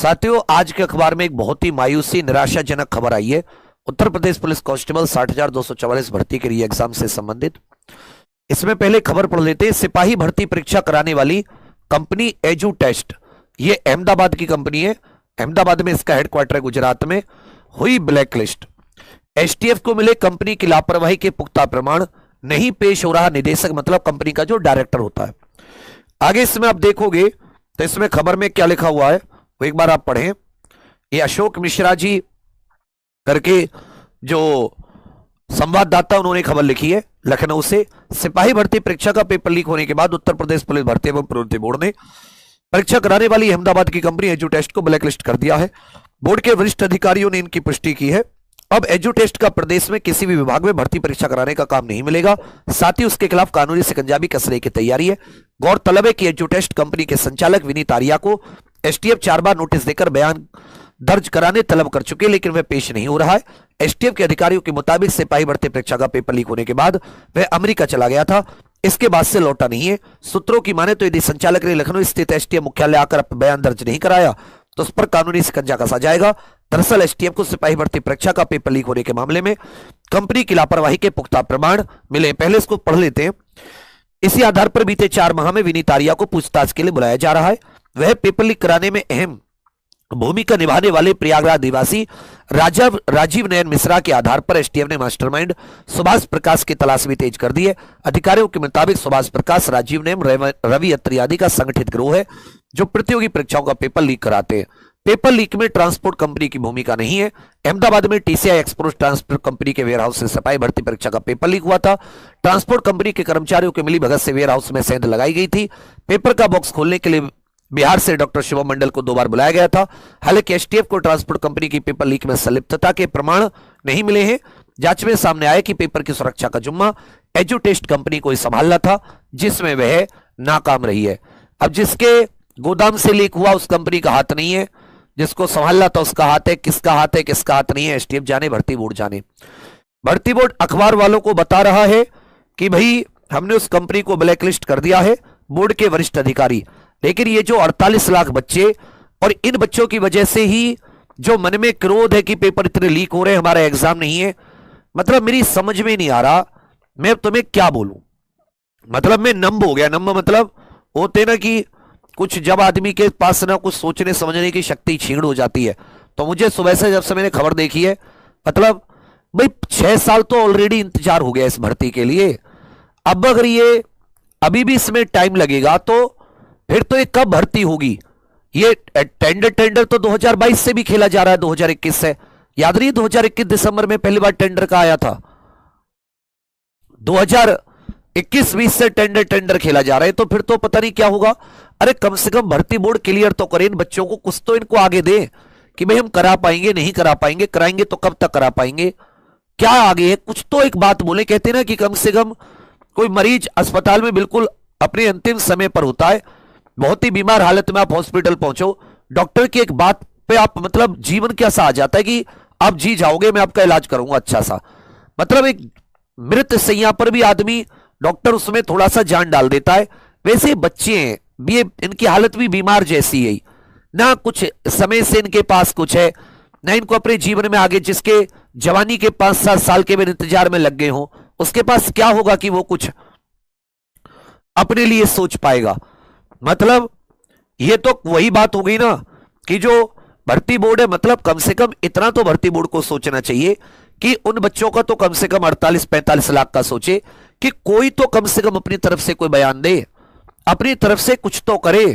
साथियों, आज के अखबार में एक बहुत ही मायूसी निराशाजनक खबर आई है। उत्तर प्रदेश पुलिस कांस्टेबल 60,244 भर्ती के लिए एग्जाम से संबंधित। इसमें पहले खबर पढ़ लेते हैं। सिपाही भर्ती परीक्षा कराने वाली कंपनी एजू टेस्ट, ये अहमदाबाद की कंपनी है। अहमदाबाद में इसका हेडक्वार्टर है, गुजरात में। हुई ब्लैकलिस्ट। एसटीएफ को मिले कंपनी की लापरवाही के पुख्ता प्रमाण, नहीं पेश हो रहा निदेशक, मतलब कंपनी का जो डायरेक्टर होता है। आगे इसमें आप देखोगे तो इसमें खबर में क्या लिखा हुआ है वो एक बार आप पढ़ें। ये अशोक मिश्रा जी करके जो संवाददाता, उन्होंने खबर लिखी है लखनऊ से। सिपाही भर्ती परीक्षा का पेपर लीक होने के बाद उत्तर प्रदेश पुलिस भर्ती एवं प्रवृत्ति बोर्ड ने परीक्षा कराने वाली अहमदाबाद की कंपनी एजू टेस्ट को ब्लैकलिस्ट कर दिया है। बोर्ड के वरिष्ठ अधिकारियों ने इनकी पुष्टि की है। अब एजू टेस्ट का प्रदेश में किसी भी विभाग में भर्ती परीक्षा कराने का काम नहीं मिलेगा। साथ ही उसके खिलाफ कानूनी शिकंजा भी कसने की तैयारी है। गौरतलब है कि एजू टेस्ट कंपनी के संचालक विनीत आर्या को एसटीएफ 4 बार नोटिस देकर बयान दर्ज कराने तलब कर चुके, लेकिन वह पेश नहीं हो रहा है। एसटीएफ के अधिकारियों के मुताबिक सिपाही भर्ती परीक्षा का पेपर लीक होने के बाद वह अमेरिका चला गया था। इसके बाद से लौटा नहीं है। सूत्रों की माने तो यदि संचालक ने लखनऊ स्थित एसटीएफ मुख्यालय आकर बयान दर्ज नहीं कराया तो उस पर कानूनी शिकंजा कसा जाएगा। दरअसल एसटीएफ को सिपाही भर्ती परीक्षा का पेपर लीक होने के मामले में कंपनी की लापरवाही के पुख्ता प्रमाण मिले। पहले इसको पढ़ लेते हैं। इसी आधार पर बीते 4 माह में विनीत आर्या को पूछताछ के लिए बुलाया जा रहा है। वह पेपर लीक कराने में अहम भूमिका निभाने वाले प्रयागराज निवासी राजीव नयन मिश्रा के आधार पर एसटीएफ ने मास्टरमाइंड सुभाष प्रकाश की तलाश भी तेज कर दी है। अधिकारियों के मुताबिक सुभाष प्रकाश, राजीव नयन, रवि अत्री आदि का संगठित गिरोह है जो प्रतियोगी परीक्षाओं का पेपर लीक कराते हैं। पेपर लीक में ट्रांसपोर्ट कंपनी की भूमिका नहीं है। अहमदाबाद में टीसीआई एक्सपोर्ट ट्रांसपोर्ट कंपनी के वेयरहाउस से सिपाही भर्ती परीक्षा का पेपर लीक हुआ था। ट्रांसपोर्ट कंपनी के कर्मचारियों की मिलीभगत से वेयरहाउस में सेंध लगाई गई थी। पेपर का बॉक्स खोलने के लिए बिहार से डॉक्टर शिवम मंडल को 2 बार बुलाया गया था। हालांकि एसटीएफ को ट्रांसपोर्ट कंपनी की पेपर लीक में संलिप्तता के प्रमाण नहीं मिले हैं। जांच में सामने आया कि पेपर की सुरक्षा का जुम्मा एजू टेस्ट कंपनी को ही संभालना था, जिसमें वह नाकाम रही है। अब जिसके गोदाम से लीक हुआ उस कंपनी का हाथ नहीं है, जिसको संभालना था उसका हाथ है। किसका हाथ है, किसका हाथ नहीं है, एसटीएफ जाने, भर्ती बोर्ड जाने। भर्ती बोर्ड अखबार वालों को बता रहा है कि भाई हमने उस कंपनी को ब्लैकलिस्ट कर दिया है, बोर्ड के वरिष्ठ अधिकारी। लेकिन ये जो 48 लाख बच्चे, और इन बच्चों की वजह से ही जो मन में क्रोध है कि पेपर इतने लीक हो रहे हैं, हमारा एग्जाम नहीं है, मतलब मेरी समझ में नहीं आ रहा मैं तुम्हें क्या बोलूं। मतलब मैं नंब हो गया। नंब मतलब होते ना कि कुछ जब आदमी के पास ना कुछ सोचने समझने की शक्ति छीण हो जाती है। तो मुझे सुबह से जब से मैंने खबर देखी है, मतलब भाई 6 साल तो ऑलरेडी इंतजार हो गया इस भर्ती के लिए। अब अगर ये अभी भी इसमें टाइम लगेगा तो फिर तो ये कब भर्ती होगी। ये टेंडर तो 2022 से भी खेला जा रहा है, 2021 से। याद रही 2021 दिसंबर में पहली बार टेंडर का आया था। 2021-20 से टेंडर खेला जा रहा है, तो फिर तो पता नहीं क्या होगा। अरे कम से कम भर्ती बोर्ड क्लियर तो करे इन बच्चों को, कुछ तो इनको आगे दे कि भाई हम करा पाएंगे, नहीं करा पाएंगे, कराएंगे तो कब तक करा पाएंगे, क्या आगे है, कुछ तो एक बात बोले। कहते ना कि कम से कम कोई मरीज अस्पताल में बिल्कुल अपने अंतिम समय पर होता है, बहुत ही बीमार हालत में आप हॉस्पिटल पहुंचो, डॉक्टर की एक बात पे आप मतलब जीवन कैसा आ जाता है कि आप जी जाओगे, मैं आपका इलाज करूंगा अच्छा सा। मतलब एक मृत सैया पर भी आदमी, डॉक्टर उसमें थोड़ा सा जान डाल देता है। वैसे बच्चे हैं, ये इनकी हालत भी बीमार जैसी है ना। कुछ समय से इनके पास कुछ है ना, इनको अपने जीवन में आगे, जिसके जवानी के 5-7 साल के भी इंतजार में लग गए हो, उसके पास क्या होगा कि वो कुछ अपने लिए सोच पाएगा। मतलब ये तो वही बात हो गई ना कि जो भर्ती बोर्ड है, मतलब कम से कम इतना तो भर्ती बोर्ड को सोचना चाहिए कि उन बच्चों का तो कम से कम 48-45 लाख का सोचे कि कोई तो कम से कम अपनी तरफ से कोई बयान दे, अपनी तरफ से कुछ तो करे।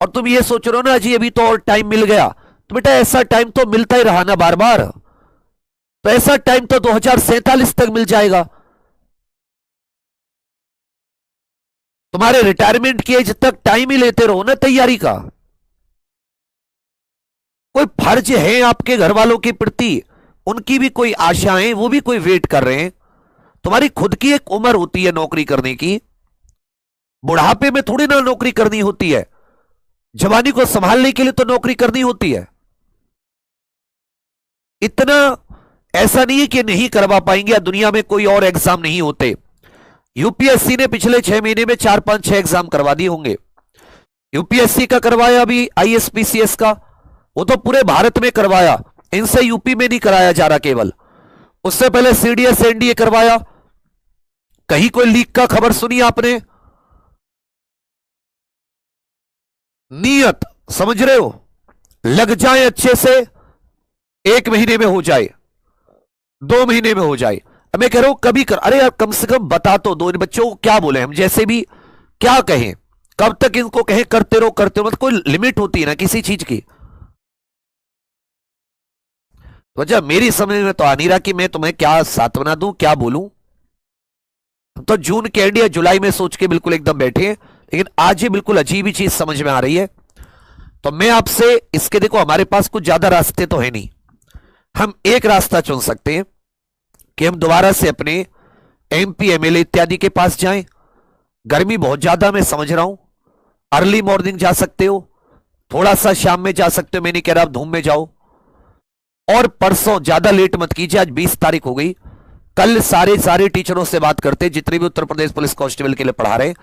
और तुम ये सोच रहे हो ना जी अभी तो और टाइम मिल गया, तो बेटा ऐसा टाइम तो मिलता ही रहा ना बार बार। तो ऐसा टाइम तो 2047 तक मिल जाएगा। तुम्हारे रिटायरमेंट की एज तक टाइम ही लेते रहो ना तैयारी का। कोई फर्ज है आपके घर वालों के प्रति, उनकी भी कोई आशाएं, वो भी कोई वेट कर रहे हैं। तुम्हारी खुद की एक उम्र होती है नौकरी करने की, बुढ़ापे में थोड़ी ना नौकरी करनी होती है, जवानी को संभालने के लिए तो नौकरी करनी होती है। इतना ऐसा नहीं है कि नहीं करवा पाएंगे या दुनिया में कोई और एग्जाम नहीं होते। यूपीएससी ने पिछले 6 महीने में 4-5-6 एग्जाम करवा दिए होंगे। यूपीएससी का करवाया अभी, आईएसपीसीएस का, वो तो पूरे भारत में करवाया, इनसे यूपी में नहीं कराया जा रहा केवल। उससे पहले सीडीएस एनडीए करवाया, कहीं कोई लीक का खबर सुनी आपने? नियत समझ रहे हो, लग जाए अच्छे से, 1 महीने में हो जाए, 2 महीने में हो जाए। अब मैं कह रहा हूं कभी कर, अरे यार कम से कम बता तो दो इन बच्चों को, क्या बोले हम, जैसे भी क्या कहें, कब तक इनको कहें करते रहो करते रहो, मतलब कोई लिमिट होती है ना किसी चीज की। वजह मेरी समझ में तो आ नहीं रहा कि मैं तुम्हें क्या सांत्वना दूं, क्या बोलूं। तो जून के एंड या जुलाई में सोच के बिल्कुल एकदम बैठे हैं, लेकिन आज ही बिल्कुल अजीब ही चीज समझ में आ रही है। तो मैं आपसे इसके, देखो हमारे पास कुछ ज्यादा रास्ते तो है नहीं, हम एक रास्ता चुन सकते हैं कि हम दोबारा से अपने एमपी एमएलए इत्यादि के पास जाएं। गर्मी बहुत ज्यादा मैं समझ रहा हूं, अर्ली मॉर्निंग जा सकते हो, थोड़ा सा शाम में जा सकते हो, मैं नहीं कह रहा आप धूम में जाओ। और परसों ज्यादा लेट मत कीजिए, आज 20 तारीख हो गई, कल सारे टीचरों से बात करते, जितने भी उत्तर प्रदेश पुलिस कांस्टेबल के लिए पढ़ा रहे,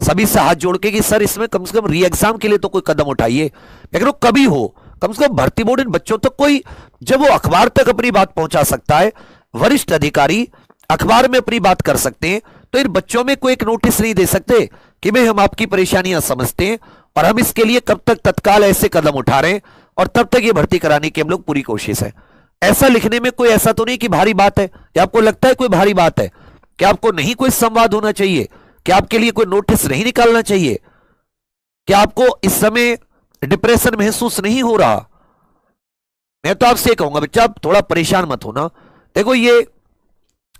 सभी से हाथ जोड़ के कि सर इसमें कम से कम री एग्जाम के लिए तो कोई कदम उठाइए। लेकिन वो कभी हो, कम से कम भर्ती बोर्ड इन बच्चों तक कोई, जब वो अखबार तक अपनी बात पहुंचा सकता है, वरिष्ठ अधिकारी अखबार में अपनी बात कर सकते हैं, तो इन बच्चों में कोई एक नोटिस नहीं दे सकते कि भाई हम आपकी परेशानियां समझते हैं और हम इसके लिए कब तक तत्काल ऐसे कदम उठा रहे हैं और तब तक ये भर्ती कराने की हम लोग पूरी कोशिश है। ऐसा लिखने में कोई ऐसा तो नहीं कि भारी बात है, या आपको लगता है कोई भारी बात है कि आपको नहीं कोई संवाद होना चाहिए, कि आपके लिए कोई नोटिस नहीं निकालना चाहिए, कि आपको इस समय डिप्रेशन महसूस नहीं हो रहा? मैं तो आपसे कहूंगा बच्चा आप थोड़ा परेशान मत होना। देखो ये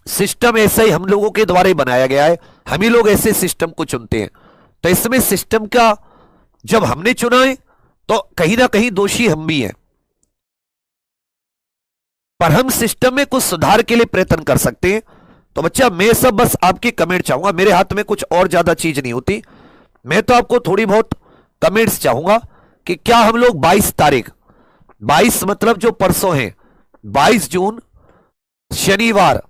सिस्टम ऐसा ही हम लोगों के द्वारा बनाया गया है, हम ही लोग ऐसे सिस्टम को चुनते हैं, तो इसमें सिस्टम का जब हमने चुना है तो कहीं ना कहीं दोषी हम भी हैं, पर हम सिस्टम में कुछ सुधार के लिए प्रयत्न कर सकते हैं। तो बच्चा मैं सब बस आपके कमेंट चाहूंगा, मेरे हाथ में कुछ और ज्यादा चीज नहीं होती, मैं तो आपको थोड़ी बहुत कमेंट्स चाहूंगा कि क्या हम लोग 22 तारीख, 22 मतलब जो परसों है, 22 जून शनिवार,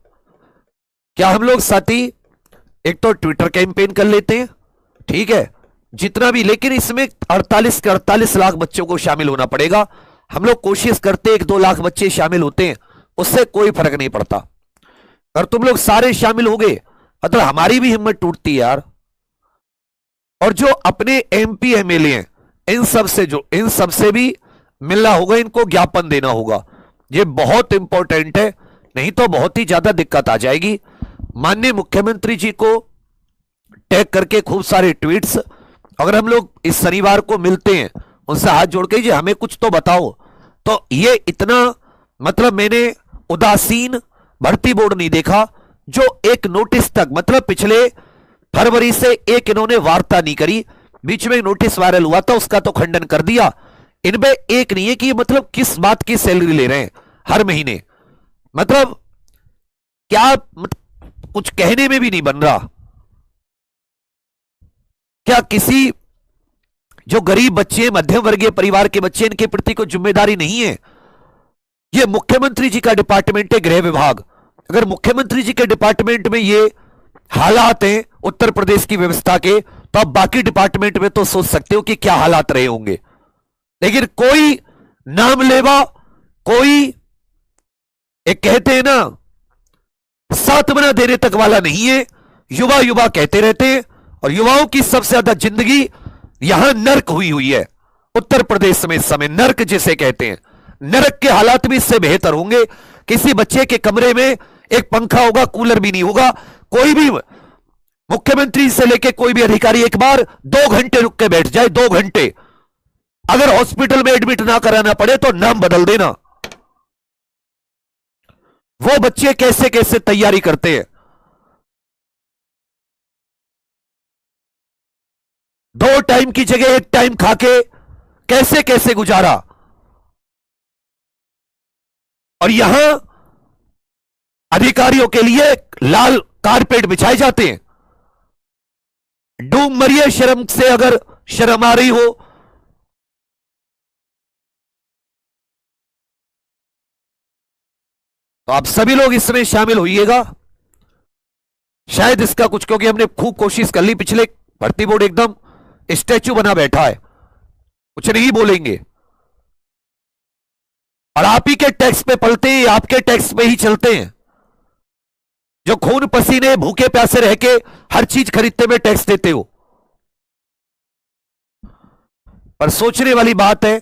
क्या हम लोग साथी एक तो ट्विटर कैंपेन कर लेते हैं, ठीक है, जितना भी, लेकिन इसमें 48 के 48 लाख बच्चों को शामिल होना पड़ेगा। हम लोग कोशिश करते 1-2 लाख बच्चे शामिल होते हैं, उससे कोई फर्क नहीं पड़ता, अगर तुम लोग सारे शामिल हो गए मतलब हमारी भी हिम्मत टूटती है यार। और जो अपने एमपी एमएलए हैं इन सब से भी मिलना होगा, इनको ज्ञापन देना होगा, ये बहुत इंपॉर्टेंट है, नहीं तो बहुत ही ज्यादा दिक्कत आ जाएगी। माननीय मुख्यमंत्री जी को टैग करके खूब सारे ट्वीट्स, अगर हम लोग इस शनिवार को मिलते हैं उनसे हाथ जोड़ के जी हमें कुछ तो बताओ, तो ये इतना मतलब मैंने उदासीन भर्ती बोर्ड नहीं देखा जो एक नोटिस तक, मतलब पिछले फरवरी से एक इन्होंने वार्ता नहीं करी, बीच में नोटिस वायरल हुआ था उसका तो खंडन कर दिया, इनमें एक नहीं है कि मतलब किस बात की सैलरी ले रहे हैं हर महीने, मतलब क्या कुछ कहने में भी नहीं बन रहा। क्या किसी जो गरीब बच्चे, मध्यम वर्गीय परिवार के बच्चे, इनके प्रति कोई जिम्मेदारी नहीं है? ये मुख्यमंत्री जी का डिपार्टमेंट है, गृह विभाग, अगर मुख्यमंत्री जी के डिपार्टमेंट में ये हालात हैं उत्तर प्रदेश की व्यवस्था के, तो आप बाकी डिपार्टमेंट में तो सोच सकते हो कि क्या हालात रहे होंगे। लेकिन कोई नाम लेवा, कोई एक कहते हैं ना सांत्वना देने तक वाला नहीं है, युवा युवा कहते रहते हैं, और युवाओं की सबसे ज्यादा जिंदगी यहां नर्क हुई है उत्तर प्रदेश में इस समय, नर्क जिसे कहते हैं, नरक के हालात भी इससे बेहतर होंगे। किसी बच्चे के कमरे में एक पंखा होगा, कूलर भी नहीं होगा, कोई भी मुख्यमंत्री से लेके कोई भी अधिकारी एक बार 2 घंटे रुक के बैठ जाए, 2 घंटे, अगर हॉस्पिटल में एडमिट ना कराना पड़े तो नाम बदल देना। वो बच्चे कैसे कैसे तैयारी करते हैं, 2 टाइम की जगह 1 टाइम खाके कैसे कैसे गुजारा, और यहां अधिकारियों के लिए लाल कारपेट बिछाए जाते हैं। डूब मरिए शर्म से, अगर शर्म आ रही हो। तो आप सभी लोग इसमें शामिल होइएगा, शायद इसका कुछ, क्योंकि हमने खूब कोशिश कर ली, पिछले भर्ती बोर्ड एकदम स्टैचू बना बैठा है, कुछ नहीं बोलेंगे। और आप ही के टैक्स पे पलते हैं, आपके टैक्स पे ही चलते हैं। जो खून पसीने भूखे प्यासे रह के हर चीज खरीदते में टैक्स देते हो। पर सोचने वाली बात है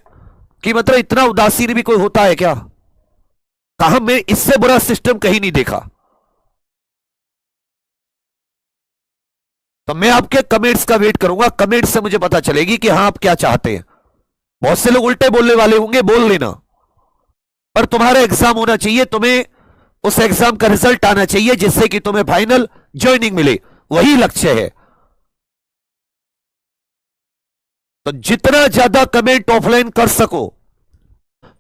कि मतलब इतना उदासीन भी कोई होता है क्या? कहां मैं इससे बुरा सिस्टम कहीं नहीं देखा। तो मैं आपके कमेंट्स का वेट करूंगा, कमेंट्स से मुझे पता चलेगी कि हाँ आप क्या चाहते हैं। बहुत से लोग उल्टे बोलने वाले होंगे, बोल लेना, पर तुम्हारा एग्जाम होना चाहिए, तुम्हें उस एग्जाम का रिजल्ट आना चाहिए जिससे कि तुम्हें फाइनल ज्वाइनिंग मिले, वही लक्ष्य है। तो जितना ज्यादा कमेंट ऑफलाइन कर सको,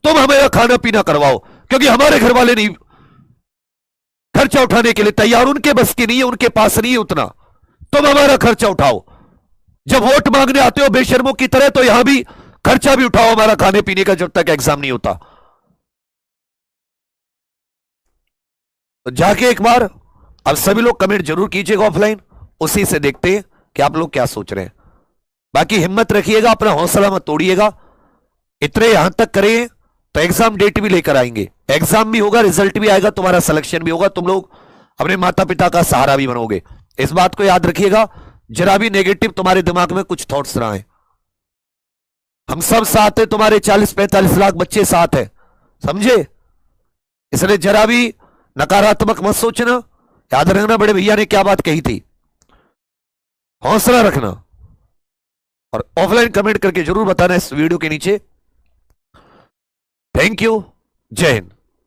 तुम हमें खाना पीना करवाओ, क्योंकि हमारे घर वाले नहीं खर्चा उठाने के लिए तैयार, उनके बस की नहीं है, उनके पास नहीं है उतना। तुम हमारा खर्चा उठाओ। जब वोट मांगने आते हो बेशर्मों की तरह, तो यहां भी खर्चा भी उठाओ हमारा खाने पीने का, जब तक एग्जाम नहीं होता। तो जाके एक बार अब सभी लोग कमेंट जरूर कीजिएगा ऑफलाइन, उसी से देखते हैं कि आप लोग क्या सोच रहे हैं। बाकी हिम्मत रखिएगा, अपना हौसला मत तोड़िएगा। इतने यहां तक करें तो एग्जाम डेट भी लेकर आएंगे, एग्जाम भी होगा, रिजल्ट भी आएगा, तुम्हारा सिलेक्शन भी होगा, तुम लोग अपने माता पिता का सहारा भी बनोगे। इस बात को याद रखिएगा। जरा भी नेगेटिव तुम्हारे दिमाग में कुछ थॉट्स ना आए। हम सब साथ हैं, तुम्हारे 40-45 लाख बच्चे साथ हैं, समझे? इसलिए जरा भी नकारात्मक मत सोचना। याद रखना बड़े भैया ने क्या बात कही थी, हौसला रखना। और ऑफलाइन कमेंट करके जरूर बताना इस वीडियो के नीचे। थैंक यू, जय हिंद।